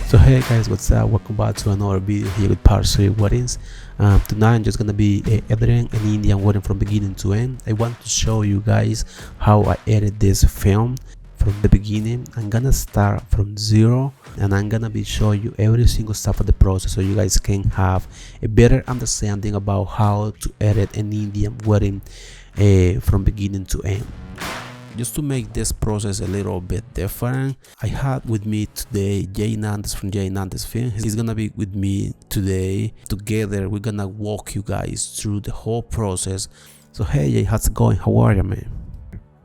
So hey guys, what's up? Welcome back to another video here with Part 3 Weddings. Tonight I'm just gonna be editing an Indian wedding from beginning to end. I want to show you guys how I edit this film from the beginning. I'm gonna start from zero and I'm gonna be showing you every single step of the process so you guys can have a better understanding about how to edit an Indian wedding from beginning to end. Just to make this process a little bit different, I had with me today Jay Nandes from Jay Nandes Film. He's gonna be with me today. Together we're gonna walk you guys through the whole process. So hey Jay, how's it going? How are you, man?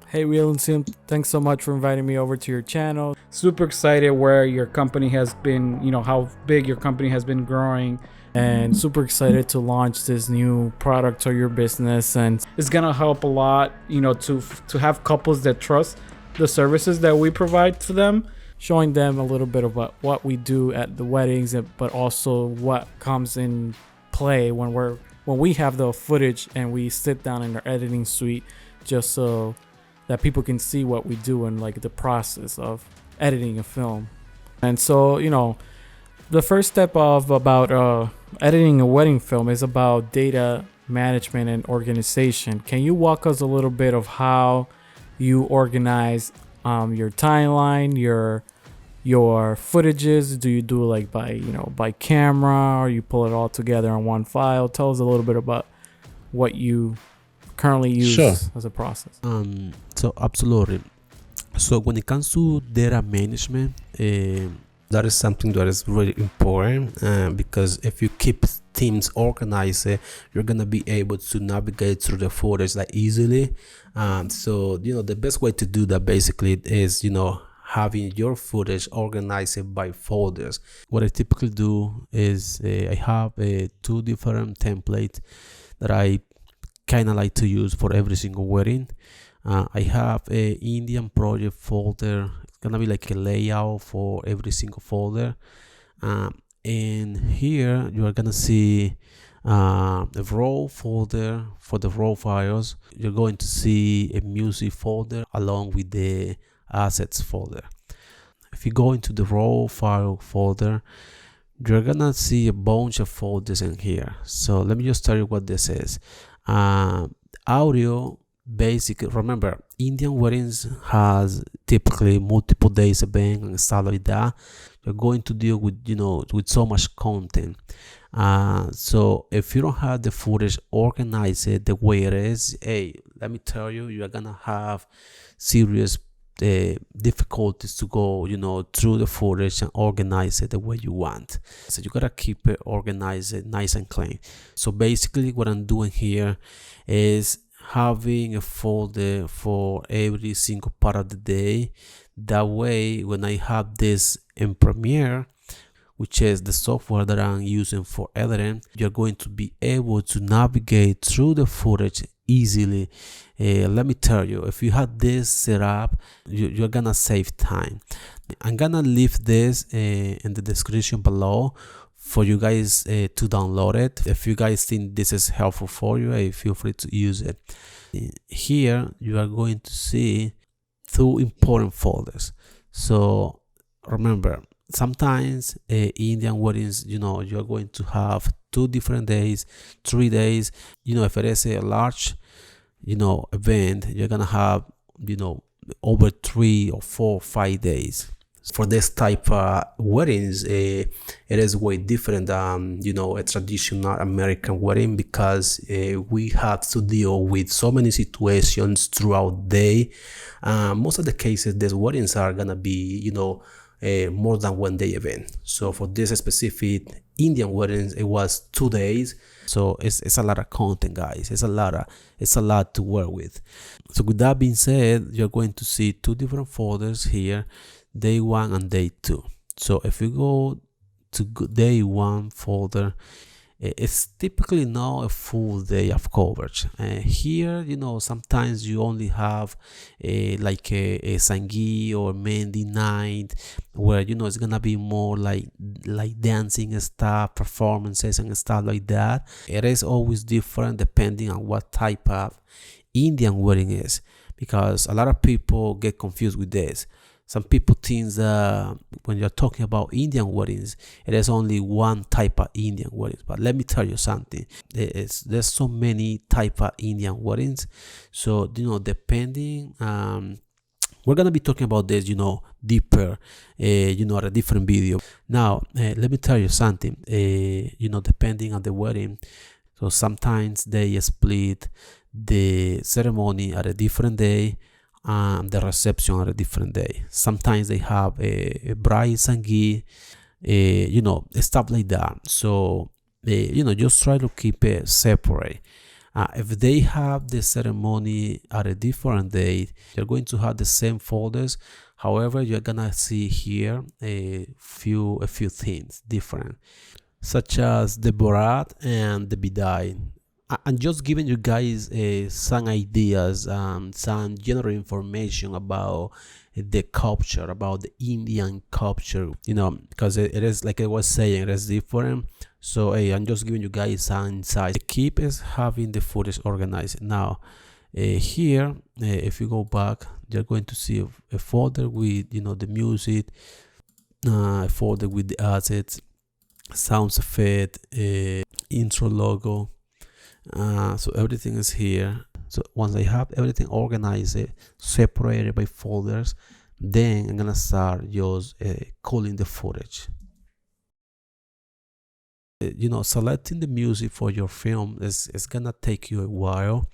Hey Real and Sim, thanks so much for inviting me over to your channel. Super excited where your company has been, how big your company has been growing, and super excited to launch this new product or your business. And it's gonna help a lot, to have couples that trust the services that we provide to them, showing them a little bit about what we do at the weddings, but also what comes in play when we have the footage and we sit down in our editing suite, just so that people can see what we do and like the process of editing a film. And so, the first step about editing a wedding film is about data management and organization. Can you walk us a little bit of how you organize your timeline, your footages? Do you do like by camera, or you pull it all together in one file? Tell us a little bit about what you currently use as a process. So absolutely. So when it comes to data management, that is something that is really important because if you keep things organized, you're gonna be able to navigate through the footage like easily. So the best way to do that basically is having your footage organized by folders. What I typically do is I have two different templates that I kind of like to use for every single wedding. I have a Indian project folder. It's gonna be like a layout for every single folder, and here you are gonna see a raw folder for the raw files. You're going to see a music folder along with the assets folder. If you go into the raw file folder, you're gonna see a bunch of folders in here. So let me just tell you what this is. Audio, basic. Remember, Indian weddings has typically multiple days event and stuff like that. You're going to deal with with so much content. So if you don't have the footage organized the way it is, hey, let me tell you, you're gonna have serious difficulties to go through the footage and organize it the way you want. So you gotta keep it organized, nice and clean. So basically what I'm doing here is having a folder for every single part of the day. That way when I have this in Premiere, which is the software that I'm using for editing, you're going to be able to navigate through the footage easily. Let me tell you, if you have this set up, you're gonna save time. I'm gonna leave this in the description below for you guys to download it. If you guys think this is helpful for you, feel free to use it. Here you are going to see two important folders. So remember, sometimes Indian weddings, you're going to have 2 different days, 3 days. If it is a large event, you're gonna have over 3 or 4 or 5 days. For this type of weddings, it is way different than a traditional American wedding, because we have to deal with so many situations throughout the day. Most of the cases, these weddings are gonna be more than 1 day event. So for this specific Indian weddings, it was 2 days. So it's a lot of content, guys. It's a lot to work with. So with that being said, you're going to see 2 different folders here, day 1 and day 2. So if you go to day 1 folder, it's typically not a full day of coverage. Here, sometimes you only have like a sangeet or Mendi night, where it's gonna be more like dancing stuff, performances and stuff like that. It is always different depending on what type of Indian wedding is, because a lot of people get confused with this. Some people think that when you're talking about Indian weddings, it is only one type of Indian weddings. But let me tell you something. There's so many type of Indian weddings. So depending, we're gonna be talking about this, deeper, at a different video. Now, let me tell you something. Depending on the wedding, so sometimes they split the ceremony at a different day and the reception at a different day. Sometimes they have a bride sangeet, stuff like that. So, just try to keep it separate. If they have the ceremony at a different date, you're going to have the same folders. However, you're gonna see here a few things different, such as the Borat and the Bidai. I'm just giving you guys some ideas, some general information about the culture, about the Indian culture, because it is, like I was saying, it is different. So I'm just giving you guys some insights. The keep is having the footage organized. Now, here, if you go back, you're going to see a folder with, the music, a folder with the assets, sounds effect, intro logo. So everything is here. So once I have everything organized, separated by folders, then I'm gonna start just calling the footage. Selecting the music for your film is gonna take you a while.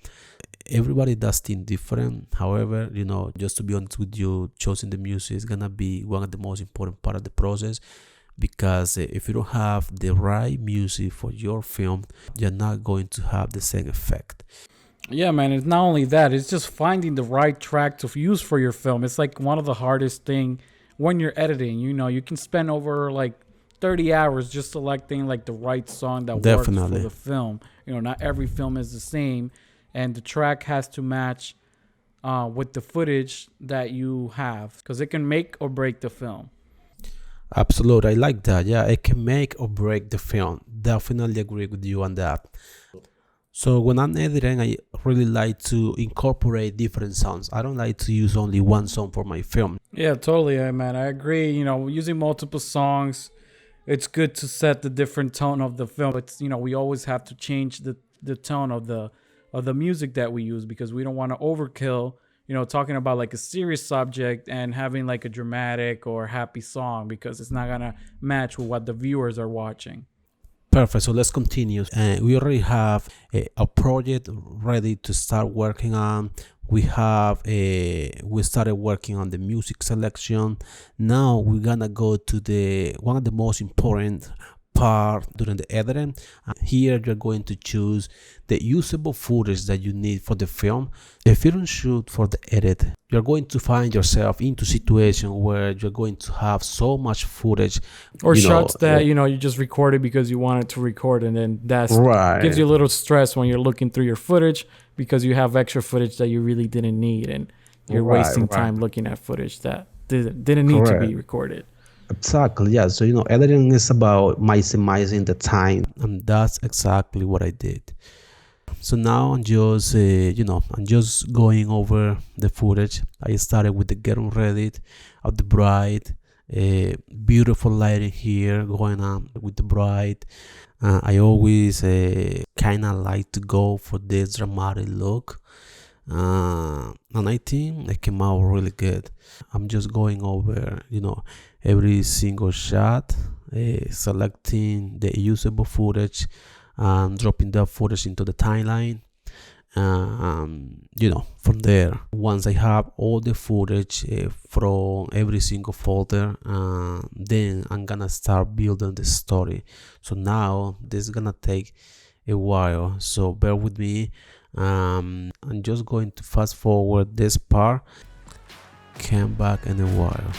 Everybody does things different. However, just to be honest with you, choosing the music is gonna be one of the most important part of the process, because if you don't have the right music for your film, you're not going to have the same effect. Yeah, man, it's not only that, it's just finding the right track to use for your film. It's like one of the hardest thing when you're editing. You can spend over like 30 hours just selecting like the right song that works for the film. Not every film is the same, and the track has to match with the footage that you have, because it can make or break the film. Absolutely, I like that. Yeah, it can make or break the film. Definitely agree with you on that. So when I'm editing, I really like to incorporate different sounds. I don't like to use only one song for my film. Yeah, totally, man. I agree. Using multiple songs, it's good to set the different tone of the film. It's we always have to change the tone of the music that we use, because we don't want to overkill. Talking about like a serious subject and having like a dramatic or happy song, because it's not gonna match with what the viewers are watching. Perfect. So let's continue. We already have a project ready to start working on. We started working on the music selection. Now we're gonna go to one of the most important part during the editing. Here you're going to choose the usable footage that you need for the film. If you don't shoot for the edit, you're going to find yourself into a situation where you're going to have so much footage or shots that you just recorded because you wanted to record, and then that gives you a little stress when you're looking through your footage, because you have extra footage that you really didn't need, and you're wasting time looking at footage that didn't need to be recorded. Exactly, yeah. So editing is about maximizing the time, and that's exactly what I did. So now I'm just I'm just going over the footage. I started with the getting ready of the bride. Beautiful lighting here going on with the bride. I always kind of like to go for this dramatic look, and I think it came out really good. I'm just going over every single shot, selecting the usable footage and dropping that footage into the timeline. From there, once I have all the footage from every single folder, then I'm gonna start building the story. So now this is gonna take a while, so bear with me. I'm just going to fast forward this part. Come back in a while.